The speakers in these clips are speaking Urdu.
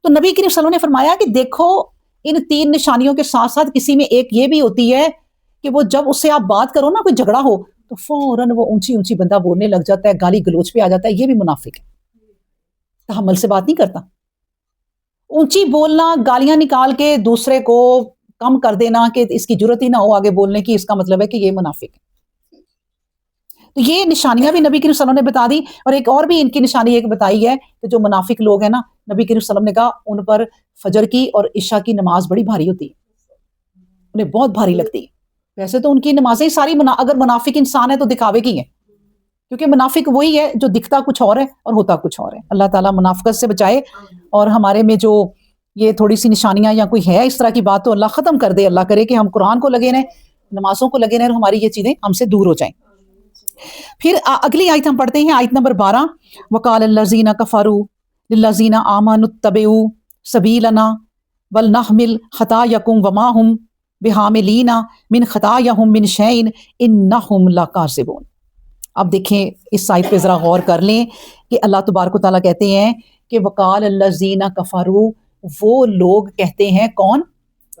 تو نبی کریم صلی اللہ علیہ وسلم نے فرمایا کہ دیکھو ان 3 نشانیوں کے ساتھ ساتھ کسی میں ایک یہ بھی ہوتی ہے کہ وہ جب اس سے آپ بات کرو نا، کوئی جھگڑا ہو تو فوراً وہ اونچی اونچی بندہ بولنے لگ جاتا ہے، گالی گلوچ پہ آ جاتا ہے، یہ بھی منافق ہے، تحمل سے بات نہیں کرتا۔ اونچی بولنا، گالیاں نکال کے دوسرے کو کم کر دینا کہ اس کی جرت ہی نہ ہو آگے بولنے کی، اس کا مطلب ہے کہ یہ منافق ہے۔ تو یہ نشانیاں بھی نبی کریم صلی اللہ علیہ وسلم نے بتا دی، اور ایک اور بھی ان کی نشانی ایک بتائی ہے کہ جو منافق لوگ ہیں نا، نبی کریم صلی اللہ علیہ وسلم نے کہا ان پر فجر کی اور عشاء کی نماز بڑی بھاری ہوتی ہے، انہیں بہت بھاری لگتی ہے۔ ویسے تو ان کی نمازیں ساری اگر منافق انسان ہے تو دکھاوے کی ہیں، کیونکہ منافق وہی ہے جو دکھتا کچھ اور ہے اور ہوتا کچھ اور ہے۔ اللہ تعالیٰ منافقت سے بچائے، اور ہمارے میں جو یہ تھوڑی سی نشانیاں یا کوئی ہے اس طرح کی بات تو اللہ ختم کر دے۔ اللہ کرے کہ ہم قرآن کو لگے رہیں، نمازوں کو لگے رہیں، اور ہماری یہ چیزیں ہم سے دور ہو جائیں۔ پھر اگلی آیت ہم پڑھتے ہیں، آیت نمبر 12، وَقَالَ الَّذِينَ كَفَرُوا لِلَّذِينَ آمَنُوا اتَّبِعُوا سَبِيلَنَا وَلْنَحْمِلْ خَطَايَاكُمْ وَمَا هُمْ بِحَامِلِينَ مِنْ خَطَايَاهُمْ مِنْ شَيْءٍ إِنَّهُمْ لَكَاذِبُونَ۔ اب دیکھیں اس آیت پہ ذرا غور کر لیں کہ اللہ تبارک و تعالیٰ کہتے ہیں کہ وَقَالَ الَّذِينَ كَفَرُوا، وہ لوگ کہتے ہیں، کون؟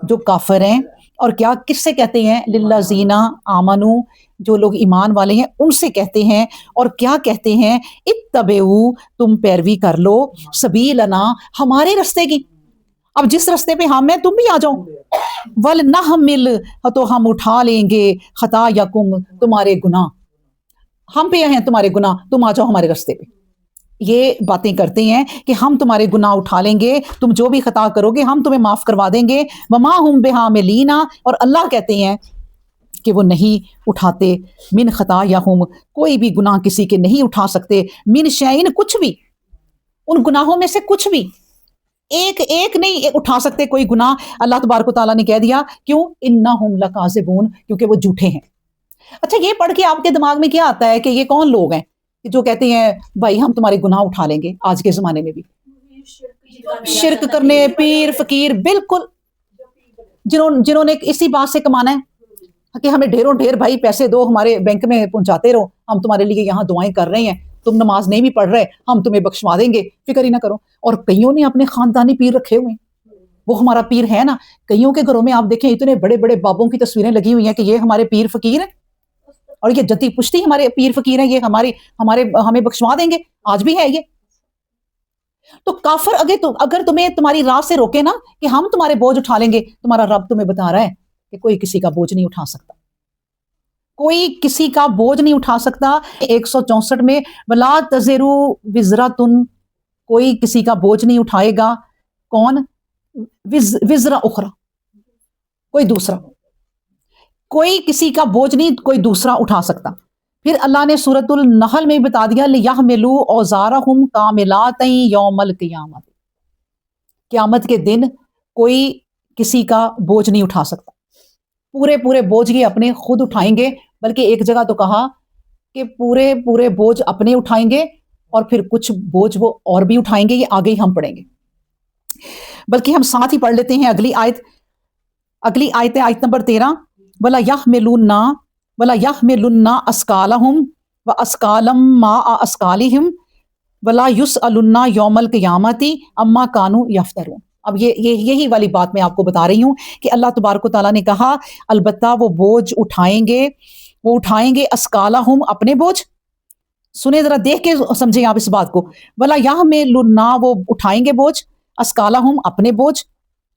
جو کافر ہیں، اور کیا کس سے کہتے ہیں؟ للذین آمنوا، جو لوگ ایمان والے ہیں ان سے کہتے ہیں، اور کیا کہتے ہیں؟ اتبعوا، تم پیروی کر لو، سبیلنا، ہمارے رستے کی، اب جس رستے پہ ہم ہیں تم بھی آ جاؤ، ولنحمل، تو ہم اٹھا لیں گے، خطایاکم، تمہارے گناہ، ہم پہ ہیں تمہارے گناہ، تم آ جاؤ ہمارے رستے پہ۔ یہ باتیں کرتے ہیں کہ ہم تمہارے گناہ اٹھا لیں گے، تم جو بھی خطا کرو گے ہم تمہیں معاف کروا دیں گے، وما ہم بحاملین، اور اللہ کہتے ہیں کہ وہ نہیں اٹھاتے، من خطایہم، کوئی بھی گناہ کسی کے نہیں اٹھا سکتے، من شیئن، کچھ بھی، ان گناہوں میں سے کچھ بھی ایک نہیں اٹھا سکتے کوئی گناہ۔ اللہ تبارک و تعالیٰ نے کہہ دیا، کیوں؟ انہم لکاذبون، کیونکہ وہ جھوٹے ہیں۔ اچھا، یہ پڑھ کے آپ کے دماغ میں کیا آتا ہے کہ یہ کون لوگ ہیں جو کہتے ہیں بھائی ہم تمہارے گناہ اٹھا لیں گے؟ آج کے زمانے میں بھی شرک کرنے، پیر فقیر، بالکل، جنہوں نے اسی بات سے کمانا ہے کہ ہمیں ڈھیروں ڈھیر بھائی پیسے دو، ہمارے بینک میں پہنچاتے رہو، ہم تمہارے لیے یہاں دعائیں کر رہے ہیں، تم نماز نہیں بھی پڑھ رہے، ہم تمہیں بخشوا دیں گے، فکر ہی نہ کرو۔ اور کئیوں نے اپنے خاندانی پیر رکھے ہوئے ہیں، وہ ہمارا پیر ہے نا۔ کئیوں کے گھروں میں آپ دیکھیں اتنے بڑے بڑے بابوں کی تصویریں لگی ہوئی ہیں کہ یہ ہمارے پیر فقیر ہیں، اور یہ جتی پشتی ہمارے پیر فقیر ہیں، یہ ہمیں بخشوا دیں گے، آج بھی ہے یہ۔ تو کافر اگر تمہیں تمہاری راہ سے روکے نا کہ ہم تمہارے بوجھ اٹھا لیں گے، تمہارا رب تمہیں بتا رہا ہے کہ کوئی کسی کا بوجھ نہیں اٹھا سکتا، کوئی کسی کا بوجھ نہیں اٹھا سکتا۔ 164 میں ولا تزرو وزرتن، کوئی کسی کا بوجھ نہیں اٹھائے گا، کون؟ وزر اخرى، کوئی دوسرا، کوئی کسی کا بوجھ نہیں کوئی دوسرا اٹھا سکتا۔ پھر اللہ نے سورۃ النحل میں بتا دیا، لِيَحْمِلُوا أَوْزَارَهُمْ كَامِلَاتٍ يَوْمَ الْقِيَامَةِ، قیامت کے دن کوئی کسی کا بوجھ نہیں اٹھا سکتا، پورے بوجھ یہ اپنے خود اٹھائیں گے، بلکہ ایک جگہ تو کہا کہ پورے بوجھ اپنے اٹھائیں گے، اور پھر کچھ بوجھ وہ اور بھی اٹھائیں گے، یہ آگے ہی ہم پڑھیں گے۔ بلکہ ہم ساتھ ہی پڑھ لیتے ہیں اگلی آیت ہے آیت نمبر 13، وَلَا يَحْمِلُنَّ أَثْقَالَهُمْ وَأَثْقَالًا مَّعَ أَثْقَالِهِمْ وَلَا يُسْأَلُنَّ يَوْمَ الْقِيَامَةِ عَمَّا كَانُوا يَفْتَرُونَ۔ اب یہی والی بات میں آپ کو بتا رہی ہوں کہ اللہ تبارک و تعالیٰ نے کہا البتہ وہ بوجھ اٹھائیں گے، وہ اٹھائیں گے أَثْقَالَهُمْ، اپنے بوجھ، سنیں ذرا دیکھ کے سمجھیں آپ اس بات کو، وَلَا يَحْمِلُنَّ، وہ اٹھائیں گے بوجھ، أَثْقَالَهُمْ، اپنے بوجھ،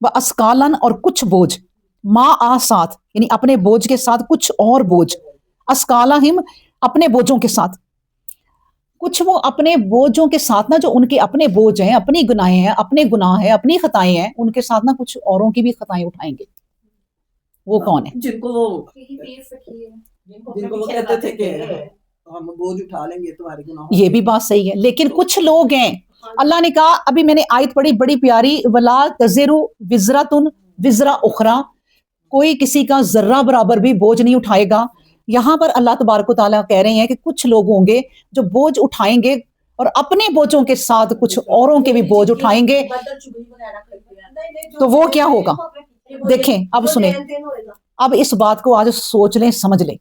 وَأَثْقَالًا، اور کچھ بوجھ، مَعَ، ساتھ، یعنی اپنے بوجھ کے ساتھ کچھ اور بوجھ، أَثْقَالَهِمْ، اپنے بوجھوں کے ساتھ، کچھ وہ اپنے بوجھوں کے ساتھ نا، جو ان کے اپنے بوجھ ہیں، اپنی گناہیں ہیں، اپنے گناہ ہیں، اپنی خطائیں ہیں، ان کے ساتھ نا کچھ اوروں کی بھی خطائیں اٹھائیں گے۔ وہ کون ہے؟ جن کو وہ کہتے تھے کہ ہم بوجھ اٹھا لیں گے تمہارے گناہوں، یہ بھی بات صحیح ہے، لیکن کچھ لوگ ہیں، اللہ نے کہا، ابھی میں نے آیت پڑھی بڑی پیاری، وَلَا تَزِرُ وِزْرَةٌ وِزْرَ أُخْرَى، کوئی کسی کا ذرہ برابر بھی بوجھ نہیں اٹھائے گا۔ یہاں پر اللہ تبارک و تعالیٰ کہہ رہے ہیں کہ کچھ لوگ ہوں گے جو بوجھ اٹھائیں گے، اور اپنے بوجھوں کے ساتھ کچھ اوروں کے بھی بوجھ اٹھائیں گے، تو وہ کیا ہوگا؟ دیکھیں، اب سنیں، اب اس بات کو آج سوچ لیں، سمجھ لیں،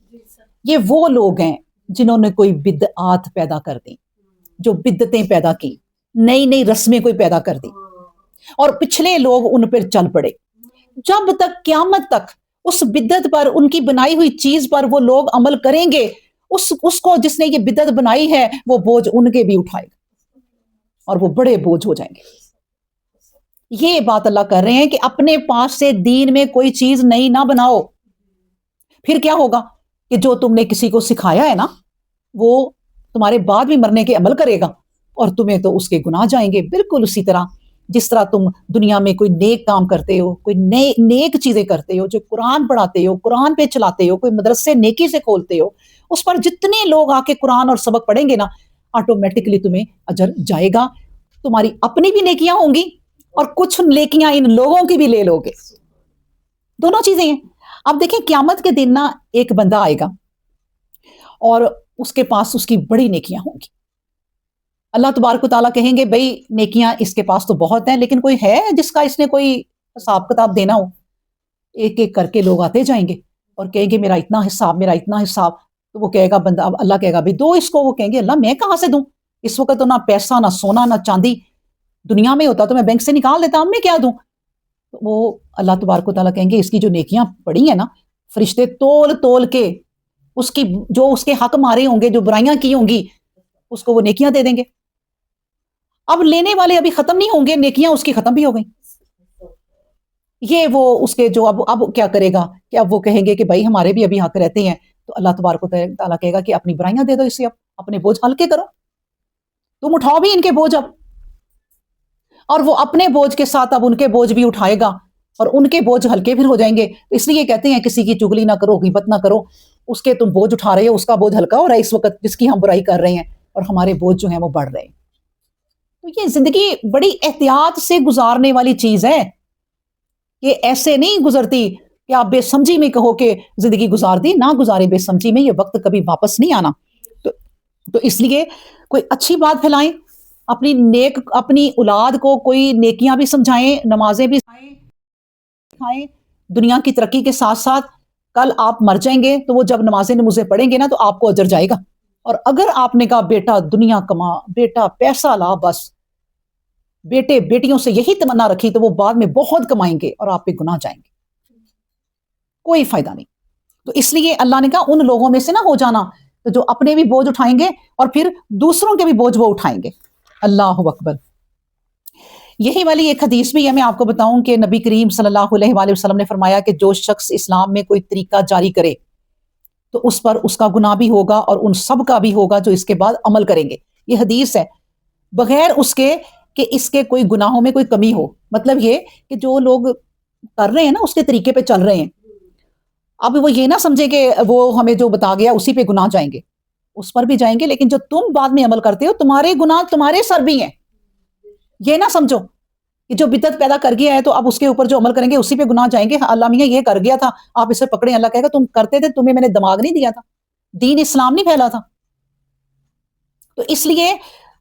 یہ وہ لوگ ہیں جنہوں نے کوئی بدعات پیدا کر دی، جو بدعتیں پیدا کی، نئی رسمیں کوئی پیدا کر دی، اور پچھلے لوگ ان پر چل پڑے. جب تک قیامت تک اس بدعت پر، ان کی بنائی ہوئی چیز پر وہ لوگ عمل کریں گے، اس کو جس نے یہ بدعت بنائی ہے وہ بوجھ ان کے بھی اٹھائے گا اور وہ بڑے بوجھ ہو جائیں گے. یہ بات اللہ کر رہے ہیں کہ اپنے پاس سے دین میں کوئی چیز نئی نہ بناؤ. پھر کیا ہوگا کہ جو تم نے کسی کو سکھایا ہے نا، وہ تمہارے بعد بھی مرنے کے عمل کرے گا اور تمہیں تو اس کے گناہ جائیں گے. بالکل اسی طرح جس طرح تم دنیا میں کوئی نیک کام کرتے ہو، کوئی نیک چیزیں کرتے ہو، جو قرآن پڑھاتے ہو، قرآن پہ چلاتے ہو، کوئی مدرسے نیکی سے کھولتے ہو، اس پر جتنے لوگ آ کے قرآن اور سبق پڑھیں گے نا، آٹومیٹکلی تمہیں اجر جائے گا. تمہاری اپنی بھی نیکیاں ہوں گی اور کچھ نیکیاں ان لوگوں کی بھی لے لو گے. دونوں چیزیں ہیں. اب دیکھیں قیامت کے دن نا ایک بندہ آئے گا اور اس کے پاس اس کی بڑی نیکیاں ہوں گی. اللہ تبارک و تعالیٰ کہیں گے بھئی نیکیاں اس کے پاس تو بہت ہیں، لیکن کوئی ہے جس کا اس نے کوئی حساب کتاب دینا ہو؟ ایک ایک کر کے لوگ آتے جائیں گے اور کہیں گے میرا اتنا حساب، میرا اتنا حساب. تو وہ کہے گا بندہ، اب اللہ کہے گا بھئی دو اس کو. وہ کہیں گے اللہ میں کہاں سے دوں؟ اس وقت تو نہ پیسہ، نہ سونا، نہ چاندی. دنیا میں ہوتا تو میں بینک سے نکال دیتا، اب میں کیا دوں؟ وہ اللہ تبارک و تعالیٰ کہیں گے اس کی جو نیکیاں پڑی ہیں نا، فرشتے تول تول کے اس کی جو اس کے حق مارے ہوں گے، جو برائیاں کی ہوں گی، اس کو وہ نیکیاں دے دیں گے. اب لینے والے ابھی ختم نہیں ہوں گے، نیکیاں اس کی ختم بھی ہو گئیں. یہ وہ اس کے جو اب کیا کرے گا کہ اب وہ کہیں گے کہ بھائی ہمارے بھی ابھی حق رہتے ہیں. تو اللہ تبارک و تعالیٰ کہے گا کہ اپنی برائیاں دے دو اسے، اب اپنے بوجھ ہلکے کرو، تم اٹھاؤ بھی ان کے بوجھ اب. اور وہ اپنے بوجھ کے ساتھ اب ان کے بوجھ بھی اٹھائے گا اور ان کے بوجھ ہلکے پھر ہو جائیں گے. اس لیے کہتے ہیں کسی کی چگلی نہ کرو، غیبت نہ کرو. اس کے تم بوجھ اٹھا رہے ہو، اس کا بوجھ ہلکا ہو رہا ہے اس وقت جس کی ہم برائی کر رہے ہیں، اور ہمارے بوجھ جو ہیں وہ بڑھ رہے ہیں. تو یہ زندگی بڑی احتیاط سے گزارنے والی چیز ہے. یہ ایسے نہیں گزرتی کہ آپ بے سمجھی میں کہو کہ زندگی گزار دی. نہ گزارے بے سمجھی میں، یہ وقت کبھی واپس نہیں آنا. تو اس لیے کوئی اچھی بات پھیلائیں، اپنی اولاد کو کوئی نیکیاں بھی سمجھائیں، نمازیں بھی سکھائیں. دنیا کی ترقی کے ساتھ ساتھ کل آپ مر جائیں گے تو وہ جب نمازیں نمازیں پڑھیں گے نا تو آپ کو اجر جائے گا. اور اگر آپ نے کہا بیٹا دنیا کما، بیٹا پیسہ لا، بس بیٹے بیٹیوں سے یہی تمنا رکھی، تو وہ بعد میں بہت کمائیں گے اور آپ پہ گناہ جائیں گے، کوئی فائدہ نہیں. تو اس لیے اللہ نے کہا ان لوگوں میں سے نہ ہو جانا جو اپنے بھی بوجھ اٹھائیں گے اور پھر دوسروں کے بھی بوجھ وہ اٹھائیں گے. اللہ اکبر. یہی والی ایک حدیث بھی ہے، میں آپ کو بتاؤں کہ نبی کریم صلی اللہ علیہ وآلہ وسلم نے فرمایا کہ جو شخص اسلام میں کوئی طریقہ جاری کرے تو اس پر اس کا گناہ بھی ہوگا اور ان سب کا بھی ہوگا جو اس کے بعد عمل کریں گے. یہ حدیث ہے، بغیر اس کے کہ اس کے کوئی گناہوں میں کوئی کمی ہو. مطلب یہ کہ جو لوگ کر رہے ہیں نا اس کے طریقے پہ چل رہے ہیں، اب وہ یہ نہ سمجھے کہ وہ ہمیں جو بتا گیا اسی پہ گناہ جائیں گے، اس پر بھی جائیں گے، لیکن جو تم بعد میں عمل کرتے ہو تمہارے گناہ تمہارے سر بھی ہیں. یہ نہ سمجھو کہ جو بدعت پیدا کر گیا ہے تو اب اس کے اوپر جو عمل کریں گے اسی پہ گناہ جائیں گے. اللہ میاں یہ کر گیا تھا، آپ اسے پکڑیں. اللہ کہے گا تم کرتے تھے، تمہیں میں نے دماغ نہیں دیا تھا، دین اسلام نہیں پھیلا تھا. تو اس لیے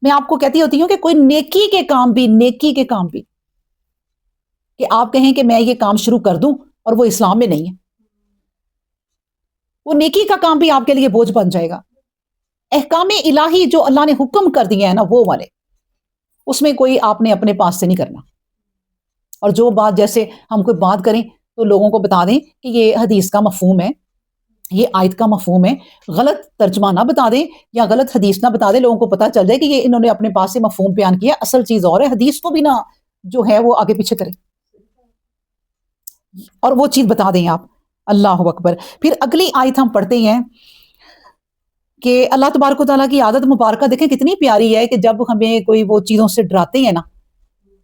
میں آپ کو کہتی ہوتی ہوں کہ کوئی نیکی کے کام بھی کہ آپ کہیں کہ میں یہ کام شروع کر دوں اور وہ اسلام میں نہیں ہے، وہ نیکی کا کام بھی آپ کے لیے بوجھ بن جائے گا. احکام الہی جو اللہ نے حکم کر دیا ہے نا وہ والے، اس میں کوئی آپ نے اپنے پاس سے نہیں کرنا. اور جو بات جیسے ہم کوئی بات کریں تو لوگوں کو بتا دیں کہ یہ حدیث کا مفہوم ہے، یہ آیت کا مفہوم ہے، غلط ترجمہ نہ بتا دیں یا غلط حدیث نہ بتا دیں. لوگوں کو پتا چل جائے کہ یہ انہوں نے اپنے پاس سے مفہوم بیان کیا، اصل چیز اور ہے. حدیث کو بھی نہ جو ہے وہ آگے پیچھے کریں اور وہ چیز بتا دیں آپ. اللہ اکبر. پھر اگلی آیت ہم پڑھتے ہیں کہ اللہ تبارک و تعالیٰ کی عادت مبارکہ دیکھیں کتنی پیاری ہے کہ جب ہمیں کوئی وہ چیزوں سے ڈراتے ہیں نا،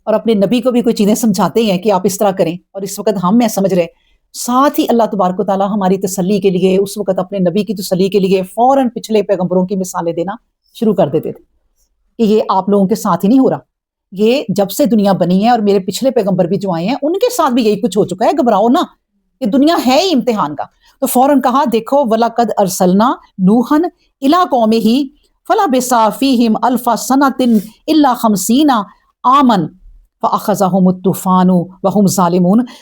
اور اپنے نبی کو بھی کوئی چیزیں سمجھاتے ہیں کہ آپ اس طرح کریں، اور اس وقت ہم میں سمجھ رہے، ساتھ ہی اللہ تبارک و تعالیٰ ہماری تسلی کے لیے، اس وقت اپنے نبی کی تسلی کے لیے فوراً پچھلے پیغمبروں کی مثالیں دینا شروع کر دیتے تھے کہ یہ آپ لوگوں کے ساتھ ہی نہیں ہو رہا، یہ جب سے دنیا بنی ہے اور میرے پچھلے پیغمبر بھی جو آئے ہیں ان کے ساتھ بھی یہی کچھ ہو چکا ہے، گھبراؤ نہ، یہ دنیا ہے ہی امتحان کا. تو فوراً کہا دیکھو وَلَقَدْ أَرْسَلْنَا نُوحًا إِلَىٰ قَوْمِهِ فَلَبِثَ فِيهِمْ أَلْفَ سَنَةٍ إِلَّا 50 عَامًا فَأَخَذَهُمُ الطُّوفَانُ وَهُمْ ظَالِمُونَ.